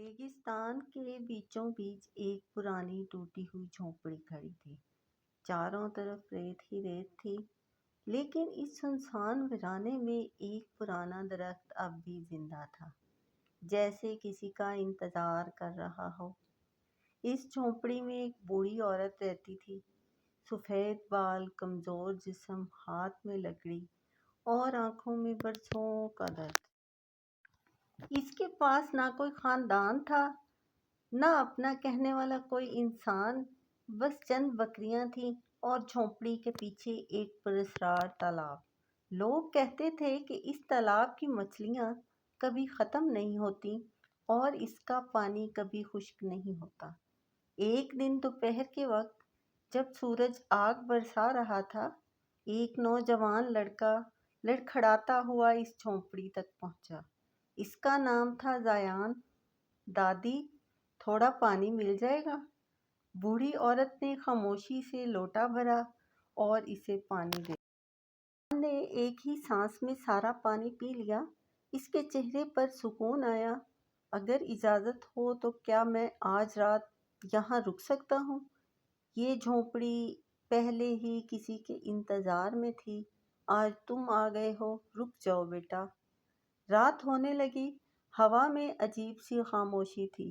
ریگستان کے بیچوں بیچ ایک پرانی ٹوٹی ہوئی جھونپڑی کھڑی تھی۔ چاروں طرف ریت ہی ریت تھی، لیکن اس سنسان ویرانے میں ایک پرانا درخت اب بھی زندہ تھا، جیسے کسی کا انتظار کر رہا ہو۔ اس جھونپڑی میں ایک بوڑھی عورت رہتی تھی، سفید بال، کمزور جسم، ہاتھ میں لکڑی اور آنکھوں میں برسوں کا درد۔ اس کے پاس نہ کوئی خاندان تھا، نہ اپنا کہنے والا کوئی انسان، بس چند بکریاں تھیں اور جھونپڑی کے پیچھے ایک پراسرار تالاب۔ لوگ کہتے تھے کہ اس تالاب کی مچھلیاں کبھی ختم نہیں ہوتیں اور اس کا پانی کبھی خشک نہیں ہوتا۔ ایک دن دوپہر کے وقت جب سورج آگ برسا رہا تھا، ایک نوجوان لڑکا لڑکھڑاتا ہوا اس جھونپڑی تک پہنچا۔ اس کا نام تھا زیان۔ دادی، تھوڑا پانی مل جائے گا؟ بوڑھی عورت نے خاموشی سے لوٹا بھرا اور اسے پانی دیا۔ زیان نے ایک ہی سانس میں سارا پانی پی لیا۔ اس کے چہرے پر سکون آیا۔ اگر اجازت ہو تو کیا میں آج رات یہاں رک سکتا ہوں؟ یہ جھونپڑی پہلے ہی کسی کے انتظار میں تھی، آج تم آ گئے ہو، رک جاؤ بیٹا۔ رات ہونے لگی، ہوا میں عجیب سی خاموشی تھی۔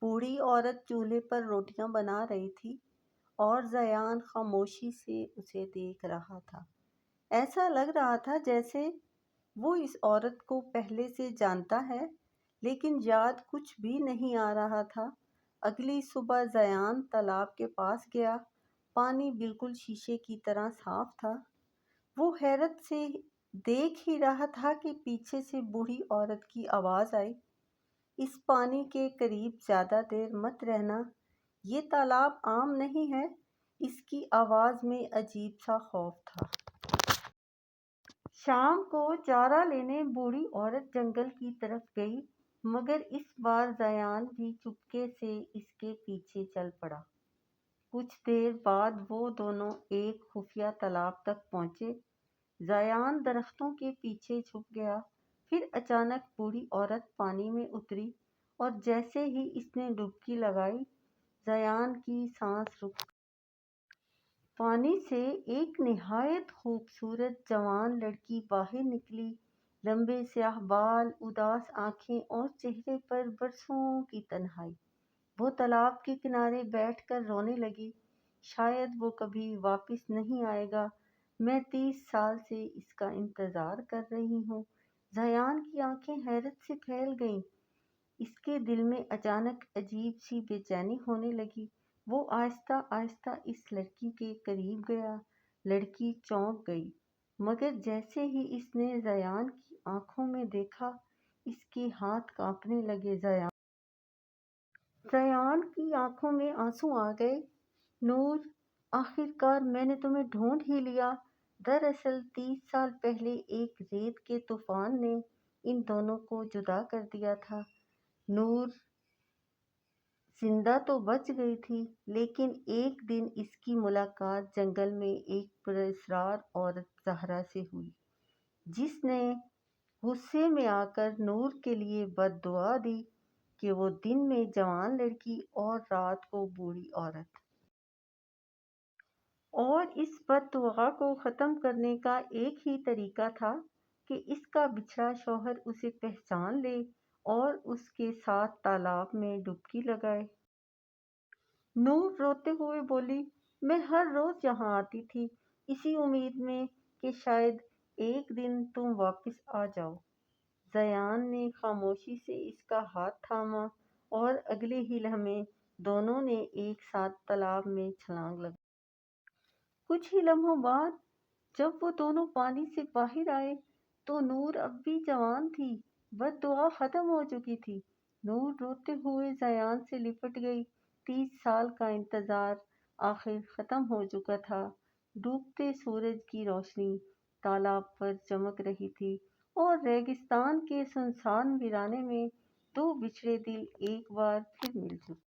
بوڑھی عورت چولہے پر روٹیاں بنا رہی تھی اور زیان خاموشی سے اسے دیکھ رہا تھا۔ ایسا لگ رہا تھا جیسے وہ اس عورت کو پہلے سے جانتا ہے، لیکن یاد کچھ بھی نہیں آ رہا تھا۔ اگلی صبح زیان تالاب کے پاس گیا۔ پانی بالکل شیشے کی طرح صاف تھا۔ وہ حیرت سے دیکھ ہی رہا تھا کہ پیچھے سے بوڑھی عورت کی آواز آئی، اس پانی کے قریب زیادہ دیر مت رہنا، یہ تالاب عام نہیں ہے۔ اس کی آواز میں عجیب سا خوف تھا۔ شام کو چارہ لینے بوڑھی عورت جنگل کی طرف گئی، مگر اس بار زیان بھی چپکے سے اس کے پیچھے چل پڑا۔ کچھ دیر بعد وہ دونوں ایک خفیہ تالاب تک پہنچے۔ زیان درختوں کے پیچھے چھپ گیا، پھر اچانک بوڑھی عورت پانی میں اتری اور جیسے ہی اس نے ڈبکی لگائی، زیان کی سانس رک گئی۔ پانی سے ایک نہایت خوبصورت جوان لڑکی باہر نکلی، لمبے سیاہ بال، اداس آنکھیں اور چہرے پر برسوں کی تنہائی۔ وہ تالاب کے کنارے بیٹھ کر رونے لگی، شاید وہ کبھی واپس نہیں آئے گا، میں 30 سال سے اس کا انتظار کر رہی ہوں۔ زیان کی آنکھیں حیرت سے پھیل گئیں۔ اس کے دل میں اچانک عجیب سی بے چینی ہونے لگی۔ وہ آہستہ آہستہ اس لڑکی کے قریب گیا۔ لڑکی چونک گئی، مگر جیسے ہی اس نے زیان کی آنکھوں میں دیکھا، اس کے ہاتھ کانپنے لگے۔ زیان کی آنکھوں میں آنسو آ گئے۔ نور، آخر کار میں نے تمہیں ڈھونڈ ہی لیا۔ دراصل 30 سال پہلے ایک ریت کے طوفان نے ان دونوں کو جدا کر دیا تھا۔ نور زندہ تو بچ گئی تھی، لیکن ایک دن اس کی ملاقات جنگل میں ایک پراسرار عورت زہرا سے ہوئی، جس نے غصے میں آ کر نور کے لیے بد دعا دی کہ وہ دن میں جوان لڑکی اور رات کو بوڑھی عورت۔ اور اس بد دعا کو ختم کرنے کا ایک ہی طریقہ تھا کہ اس کا بچھڑا شوہر اسے پہچان لے اور اس کے ساتھ تالاب میں ڈبکی لگائے۔ نور روتے ہوئے بولی، میں ہر روز یہاں آتی تھی، اسی امید میں کہ شاید ایک دن تم واپس آ جاؤ۔ زیان نے خاموشی سے اس کا ہاتھ تھاما اور اگلے ہی لمحے دونوں نے ایک ساتھ تالاب میں چھلانگ لگائی۔ کچھ ہی لمحوں بعد جب وہ دونوں پانی سے باہر آئے تو نور اب بھی جوان تھی، بد دعا ختم ہو چکی تھی۔ نور روتے ہوئے زیان سے لپٹ گئی۔ 30 سال کا انتظار آخر ختم ہو چکا تھا۔ ڈوبتے سورج کی روشنی تالاب پر چمک رہی تھی اور ریگستان کے سنسان ویرانے میں دو بچھڑے دل ایک بار پھر مل چکے۔